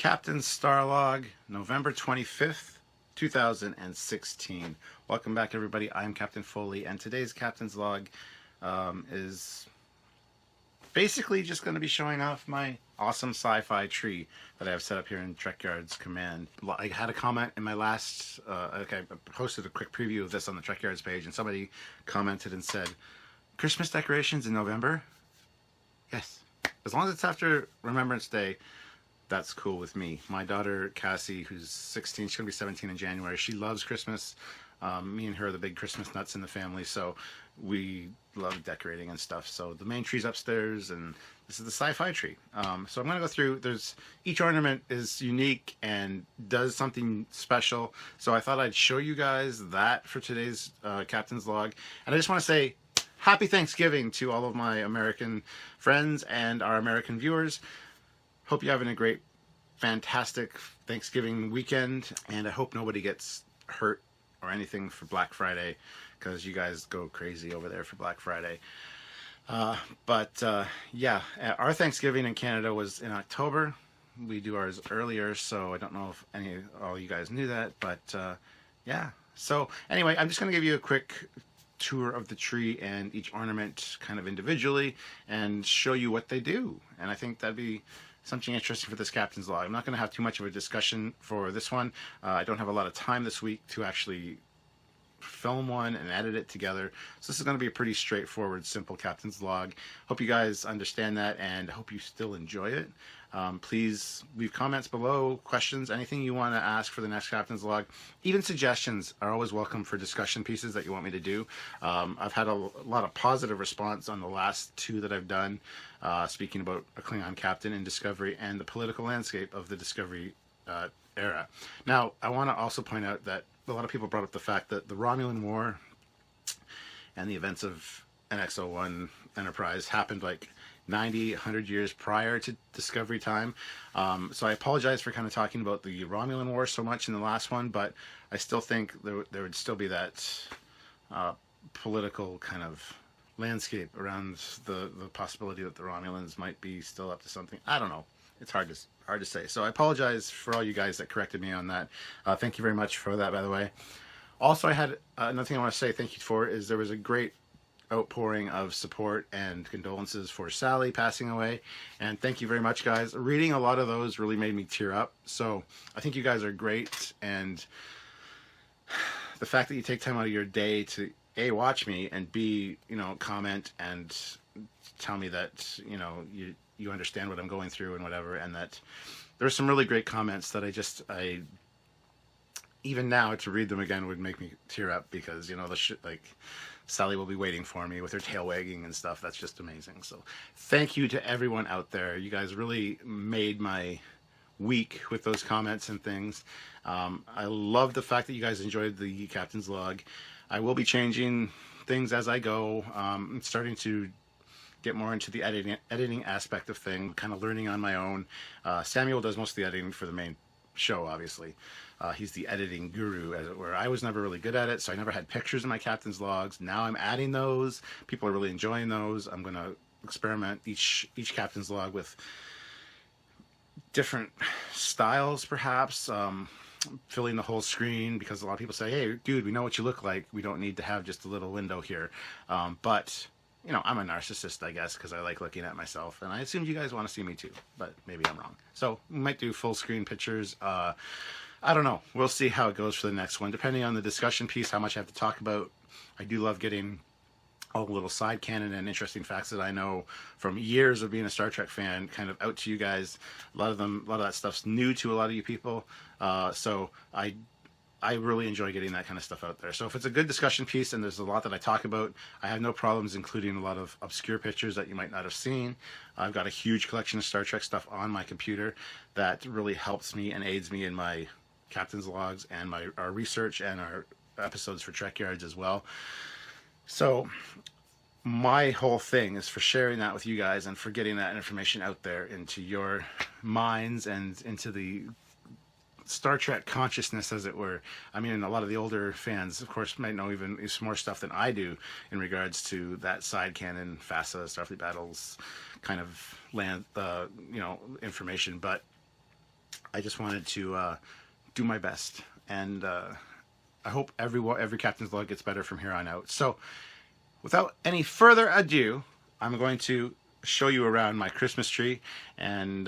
Captain StarLog, November 25th, 2016. Welcome back, everybody. I'm Captain Foley, and today's Captain's Log is basically just going to be showing off my awesome sci-fi tree that I have set up here in Trekyards command. I had a comment in my last, I posted a quick preview of this on the Trekyards page, and somebody commented and said, Christmas decorations in November? Yes. As long as it's after Remembrance Day, that's cool with me. My daughter Cassie, who's 16, she's gonna be 17 in January. She loves Christmas. Me and her are the big Christmas nuts in the family, so we love decorating and stuff. So the main tree's upstairs, and this is the sci-fi tree. So I'm gonna go through. Each ornament is unique and does something special. So I thought I'd show you guys that for today's Captain's Log. And I just want to say Happy Thanksgiving to all of my American friends and our American viewers. Hope you're having a great, fantastic Thanksgiving weekend, and I hope nobody gets hurt or anything for Black Friday, because you guys go crazy over there for Black Friday. Yeah, our Thanksgiving in Canada was in October. We do ours earlier, so I don't know if all you guys knew that, but yeah. So anyway, I'm just going to give you a quick tour of the tree and each ornament kind of individually and show you what they do. And I think that'd be something interesting for this Captain's Log. I'm not going to have too much of a discussion for this one. I don't have a lot of time this week to actually film one and edit it together. So this is going to be a pretty straightforward, simple Captain's Log. Hope you guys understand that, and I hope you still enjoy it. Please leave comments below, questions, anything you want to ask for the next Captain's Log. Even suggestions are always welcome for discussion pieces that you want me to do. I've had a lot of positive response on the last two that I've done, speaking about a Klingon captain in Discovery and the political landscape of the Discovery era. Now, I want to also point out that a lot of people brought up the fact that the Romulan War and the events of NX-01 Enterprise happened like 90, 100 years prior to Discovery time. So I apologize for kind of talking about the Romulan War so much in the last one, but I still think there would still be that political kind of landscape around the possibility that the Romulans might be still up to something. I don't know. It's hard to say. So I apologize for all you guys that corrected me on that. Thank you very much for that, by the way. Also, I had another thing I want to say thank you for is there was a great outpouring of support and condolences for Sally passing away, and thank you very much, guys. Reading a lot of those really made me tear up, so I think you guys are great, and the fact that you take time out of your day to A, watch me, and B, comment and tell me that you understand what I'm going through and whatever, and that there were some really great comments that I even now to read them again would make me tear up, because the shit, like Sally will be waiting for me with her tail wagging and stuff. That's just amazing. So thank you to everyone out there. You guys really made my week with those comments and things. I love the fact that you guys enjoyed the Captain's Log. I will be changing things as I go. I'm starting to get more into the editing aspect of things, kind of learning on my own. Samuel does most of the editing for the main show, obviously. He's the editing guru, as it were. I was never really good at it, so I never had pictures in my Captain's Logs. Now I'm adding those. People are really enjoying those. I'm going to experiment each Captain's Log with different styles, perhaps. Filling the whole screen, because a lot of people say, hey, dude, we know what you look like. We don't need to have just a little window here. But I'm a narcissist, I guess, because I like looking at myself, and I assumed you guys want to see me too, but maybe I'm wrong. So we might do full screen pictures. I don't know. We'll see how it goes for the next one, depending on the discussion piece, how much I have to talk about. I do love getting all the little side canon and interesting facts that I know from years of being a Star Trek fan kind of out to you guys. A lot of that stuff's new to a lot of you people. So I really enjoy getting that kind of stuff out there. So if it's a good discussion piece and there's a lot that I talk about, I have no problems including a lot of obscure pictures that you might not have seen. I've got a huge collection of Star Trek stuff on my computer that really helps me and aids me in my Captain's Logs and our research and our episodes for Trekyards as well. So my whole thing is for sharing that with you guys and for getting that information out there into your minds and into the Star Trek consciousness, as it were. I mean, a lot of the older fans, of course, might know even more stuff than I do in regards to that side canon, FASA, Starfleet Battles kind of information. But I just wanted to do my best, and I hope every captain's log gets better from here on out. So without any further ado, I'm going to show you around my Christmas tree, and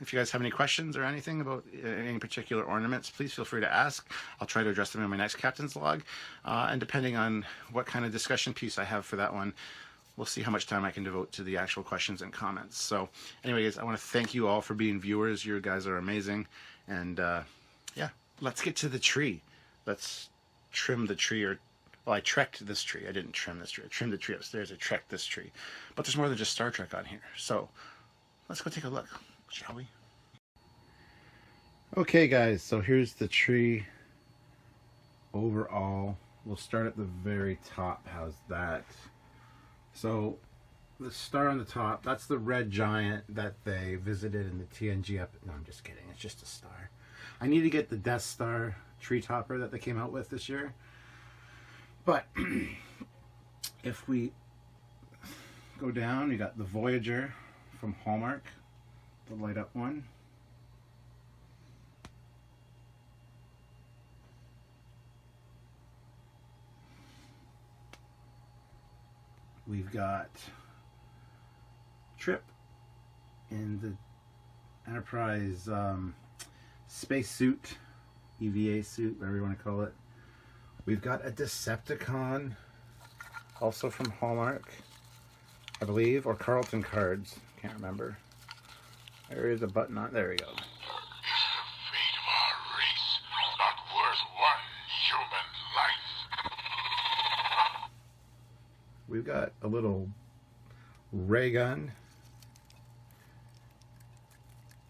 if you guys have any questions or anything about any particular ornaments, please feel free to ask. I'll try to address them in my next captain's log, and depending on what kind of discussion piece I have for that one, we'll see how much time I can devote to the actual questions and comments. So anyways, I want to thank you all for being viewers. You guys are amazing, and yeah, let's get to the tree. Let's trim the tree, or well, I trekked this tree. I didn't trim this tree. I trimmed the tree upstairs. I trekked this tree. But there's more than just Star Trek on here. So let's go take a look, shall we? Okay, guys. So here's the tree overall. We'll start at the very top. How's that? So the star on the top, that's the red giant that they visited in the TNG episode. No, I'm just kidding. It's just a star. I need to get the Death Star tree topper that they came out with this year. But if we go down, you got the Voyager from Hallmark, the light up one. We've got Trip in the Enterprise space suit, EVA suit, whatever you want to call it. We've got a Decepticon, also from Hallmark, I believe, or Carlton Cards. Can't remember. There is a button on. There we go. Is the fate of our race not worth one human life? We've got a little ray gun.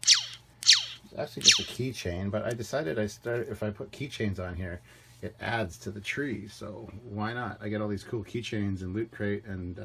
It's actually just a keychain, but I decided if I put keychains on here, it adds to the tree, so why not? I get all these cool keychains and Loot Crate and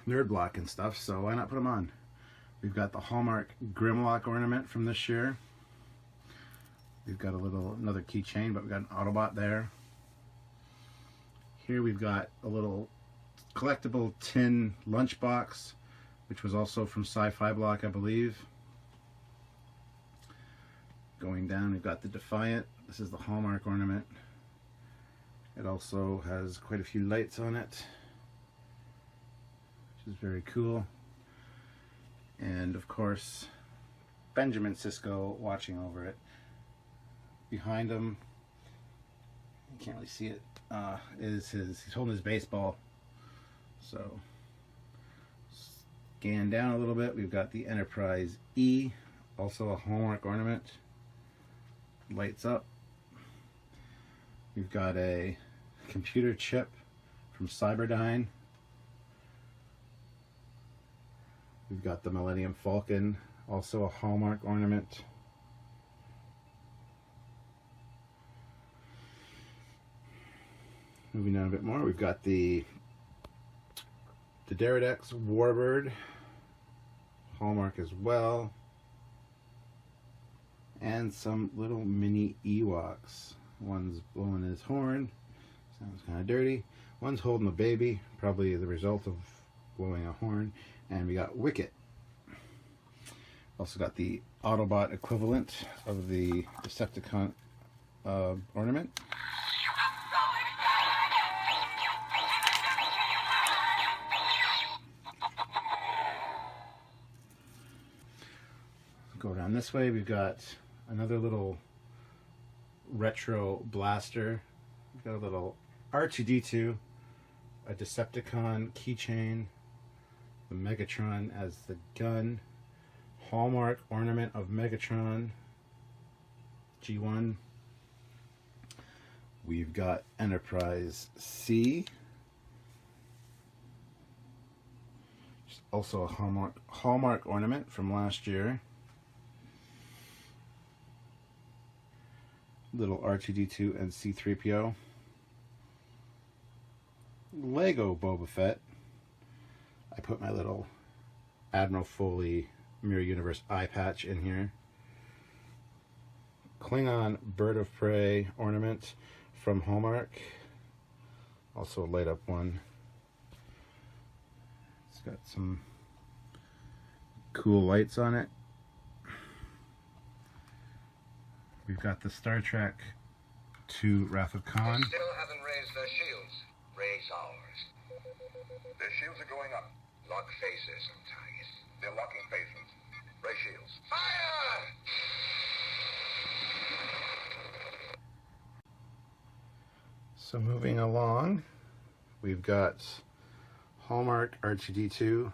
Nerd Block and stuff, so why not put them on? We've got the Hallmark Grimlock ornament from this year. We've got another keychain, but we've got an Autobot there. Here we've got a little collectible tin lunchbox, which was also from Sci-Fi Block, I believe. Going down, we've got the Defiant. This is the Hallmark ornament. It also has quite a few lights on it, which is very cool. And of course, Benjamin Sisko watching over it. Behind him, you can't really see it, he's holding his baseball. So, scan down a little bit, we've got the Enterprise E, also a Hallmark ornament. Lights up. We've got a computer chip from Cyberdyne. We've got the Millennium Falcon, also a Hallmark ornament. Moving down a bit more, we've got the Deridex Warbird, Hallmark as well. And some little mini Ewoks. One's blowing his horn. Sounds kind of dirty. One's holding a baby, probably the result of blowing a horn. And we got Wicket. Also got the Autobot equivalent of the Decepticon ornament. Go down this way, we've got another little retro blaster. We've got a little R2-D2, a Decepticon keychain, the Megatron as the gun, Hallmark ornament of Megatron, G1. We've got Enterprise C, also a Hallmark ornament from last year. Little R2-D2 and C-3PO. Lego Boba Fett. I put my little Admiral Foley Mirror Universe eye patch in here. Klingon Bird of Prey ornament from Hallmark. Also a light up one. It's got some cool lights on it. We've got the Star Trek II Wrath of Khan. They still haven't raised their shields. Raise ours. Their shields are going up. Lock faces and targets. They're locking faces. Raise shields. Fire! So moving along, we've got Hallmark R2D2.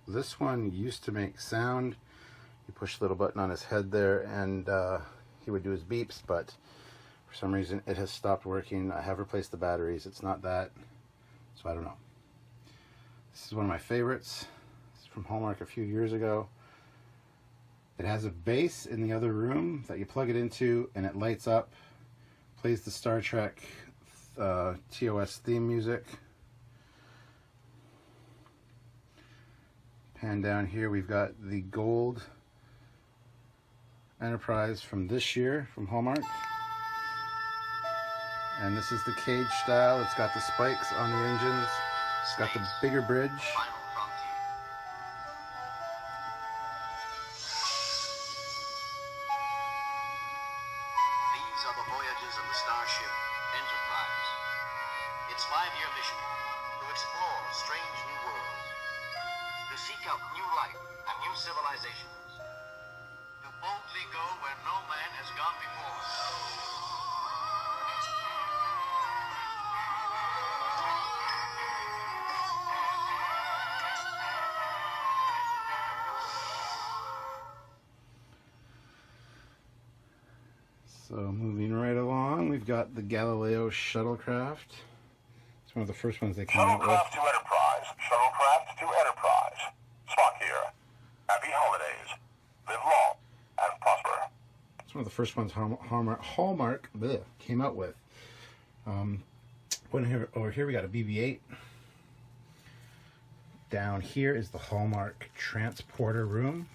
This one used to make sound. You push the little button on his head there and he would do his beeps, but for some reason it has stopped working. I have replaced the batteries. It's not that, so I don't know. This is one of my favorites. It's from Hallmark a few years ago. It has a bass in the other room that you plug it into and it lights up, plays the Star Trek TOS theme music. Pan down here, we've got the gold Enterprise from this year from Hallmark. And this is the cage style. It's got the spikes on the engines. It's got the bigger bridge. These are the voyages of the starship Enterprise. Its 5-year mission, to explore strange new worlds, to seek out new life and new civilizations, to boldly go where no man has gone before. So moving right along, we've got the Galileo shuttlecraft. It's one of the first ones they came out with. Shuttlecraft to Enterprise. Shuttlecraft to Enterprise. Spock here. Happy holidays. Live long and prosper. It's one of the first ones Hallmark came out with. Over here we got a BB-8. Down here is the Hallmark transporter room.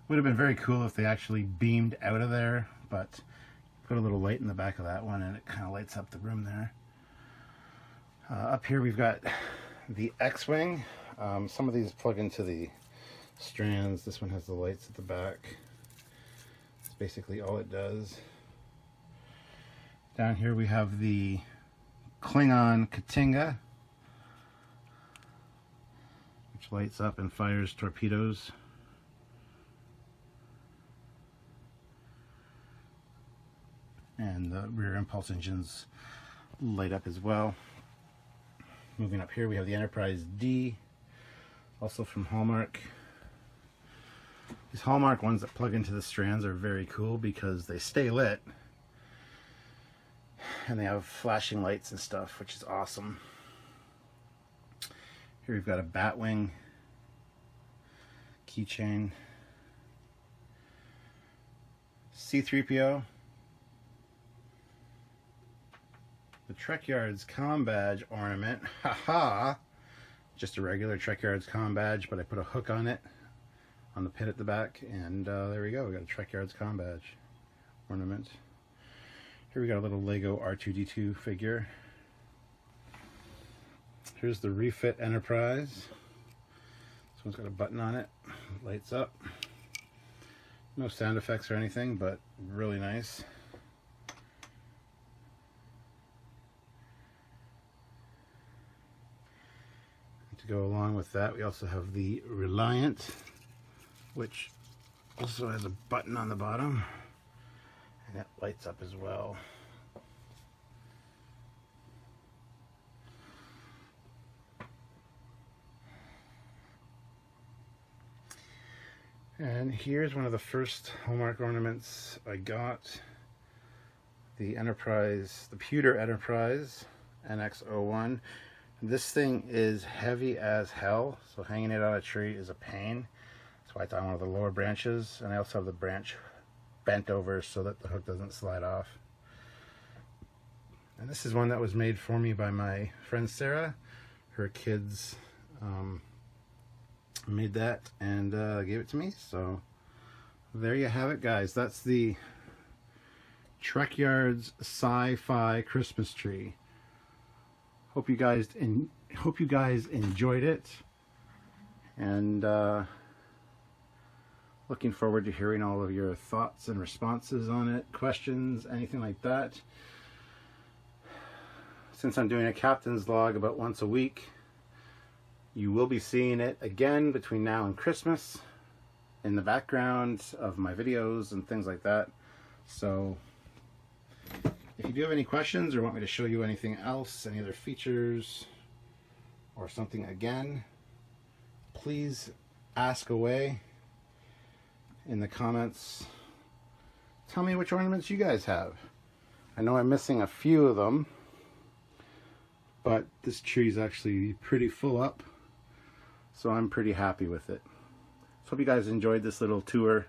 Would have been very cool if they actually beamed out of there, but put a little light in the back of that one and it kind of lights up the room there. Up here we've got the X-Wing. Some of these plug into the strands. This one has the lights at the back. That's basically all it does. Down here we have the Klingon Katinga, which lights up and fires torpedoes. And the rear impulse engines light up as well. Moving up here we have the Enterprise D, also from Hallmark. These Hallmark ones that plug into the strands are very cool because they stay lit and they have flashing lights and stuff, which is awesome. Here we've got a Batwing keychain, C-3PO, the Trekyards comm badge ornament. Haha! Just a regular Trekyards comm badge, but I put a hook on it on the pin at the back, and there we go. We got a Trekyards comm badge ornament. Here we got a little Lego R2D2 figure. Here's the refit Enterprise. This one's got a button on it. Lights up. No sound effects or anything, but really nice. To go along with that, we also have the Reliant, which also has a button on the bottom, and it lights up as well. And here's one of the first Hallmark ornaments I got. The Enterprise, the Pewter Enterprise NX-01. This thing is heavy as hell, so hanging it on a tree is a pain. That's why it's on one of the lower branches, and I also have the branch bent over so that the hook doesn't slide off. And this is one that was made for me by my friend Sarah. Her kids made that and gave it to me. So there you have it, guys. That's the Trekyards Sci-Fi Christmas tree. Hope you guys enjoyed it, and looking forward to hearing all of your thoughts and responses on it, questions, anything like that. Since I'm doing a captain's log about once a week, you will be seeing it again between now and Christmas in the background of my videos and things like that. So if you do have any questions or want me to show you anything else, any other features or something again, please ask away in the comments. Tell me which ornaments you guys have. I know I'm missing a few of them, but this tree is actually pretty full up, so I'm pretty happy with it. So hope you guys enjoyed this little tour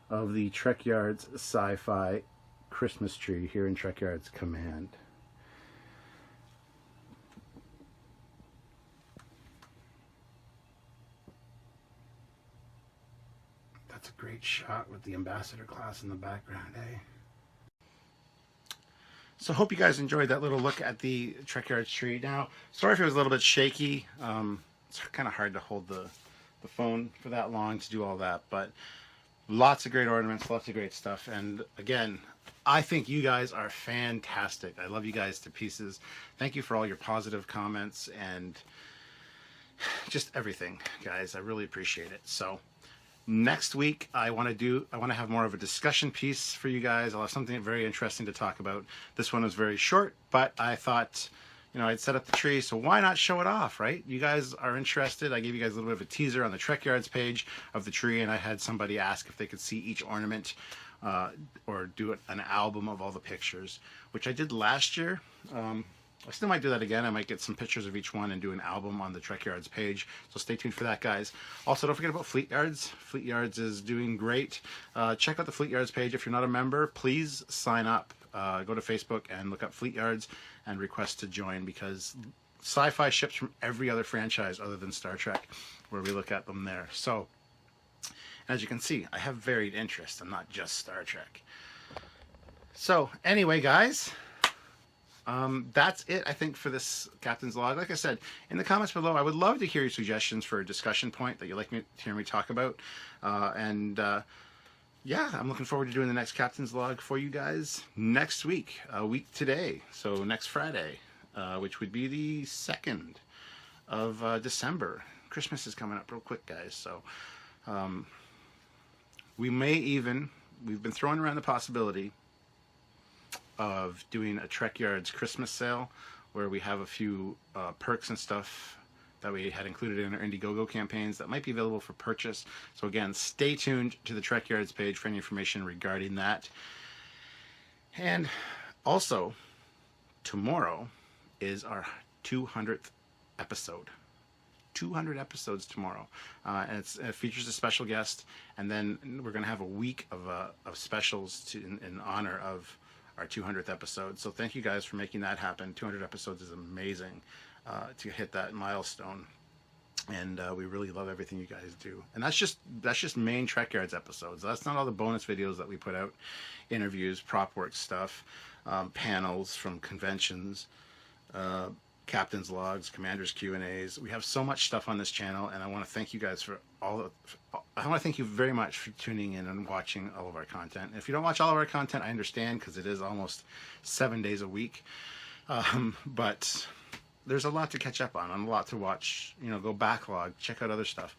of the Trekyards Sci-Fi Christmas tree here in Trekyards Command. That's a great shot with the ambassador class in the background, eh? So hope you guys enjoyed that little look at the Trekyards tree. Now, sorry if it was a little bit shaky. It's kind of hard to hold the phone for that long to do all that, but lots of great ornaments, lots of great stuff. And again, I think you guys are fantastic. I love you guys to pieces. Thank you for all your positive comments and just everything, guys. I really appreciate it. So next week, I want to have more of a discussion piece for you guys. I'll have something very interesting to talk about. This one was very short, but I thought, you know, I'd set up the tree, so why not show it off, right? You guys are interested. I gave you guys a little bit of a teaser on the Trekyards page of the tree, and I had somebody ask if they could see each ornament or do an album of all the pictures, which I did last year. I still might do that again. I might get some pictures of each one and do an album on the Trekyards page. So stay tuned for that, guys. Also, don't forget about Fleet Yards. Fleet Yards is doing great. Check out the Fleet Yards page. If you're not a member, please sign up. Go to Facebook and look up Fleet Yards and request to join, because sci-fi ships from every other franchise other than Star Trek, where we look at them there. So, as you can see, I have varied interests. I'm not just Star Trek. So, anyway, guys, that's it, I think, for this Captain's Log. Like I said, in the comments below, I would love to hear your suggestions for a discussion point that you'd like me to hear me talk about. Yeah, I'm looking forward to doing the next Captain's Log for you guys next week, a week today. So next Friday, which would be the 2nd of December. Christmas is coming up real quick, guys. So we've been throwing around the possibility of doing a Trekyards Christmas sale, where we have a few perks and stuff that we had included in our Indiegogo campaigns that might be available for purchase. So again, stay tuned to the Trekyards page for any information regarding that. And also, tomorrow is our 200th episode. 200 episodes tomorrow, and it features a special guest, and then we're going to have a week of specials in honor of our 200th episode. So thank you guys for making that happen. 200 episodes is amazing to hit that milestone, and we really love everything you guys do. And that's just main Trekyards episodes. That's not all the bonus videos that we put out, interviews, prop work stuff, panels from conventions, captain's logs, commanders Q&As. We have so much stuff on this channel, and I want to thank you guys for I want to thank you very much for tuning in and watching all of our content. If you don't watch all of our content, I understand, because it is almost 7 days a week. But there's a lot to catch up on and a lot to watch. You know, go backlog, check out other stuff.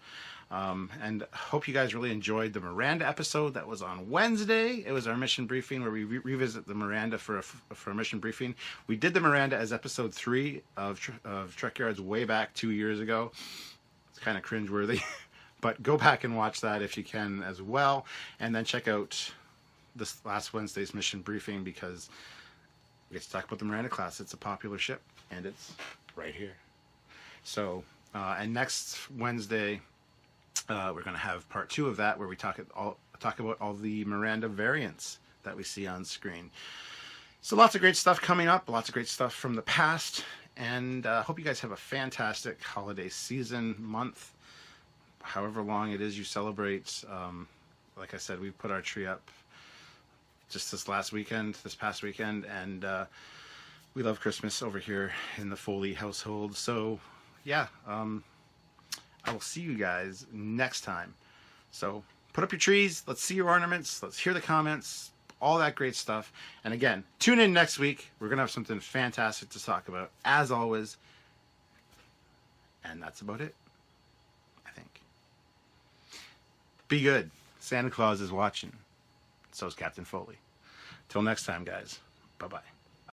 And hope you guys really enjoyed the Miranda episode that was on Wednesday. It was our mission briefing, where we revisit the Miranda for a mission briefing. We did the Miranda as episode 3 of Trekyards way back 2 years ago. It's kind of cringeworthy, but go back and watch that if you can as well. And then check out this last Wednesday's mission briefing, because we get to talk about the Miranda class. It's a popular ship, and it's right here. So, and next Wednesday, we're going to have part 2 of that, where we talk about all the Miranda variants that we see on screen. So lots of great stuff coming up, lots of great stuff from the past, and hope you guys have a fantastic holiday season, month, however long it is you celebrate. Like I said, we put our tree up just this past weekend, and we love Christmas over here in the Foley household. So yeah, I will see you guys next time. So put up your trees, let's see your ornaments, let's hear the comments, all that great stuff. And again, tune in next week. We're going to have something fantastic to talk about, as always. And that's about it, I think. Be good. Santa Claus is watching. So is Captain Foley. Till next time, guys. Bye-bye.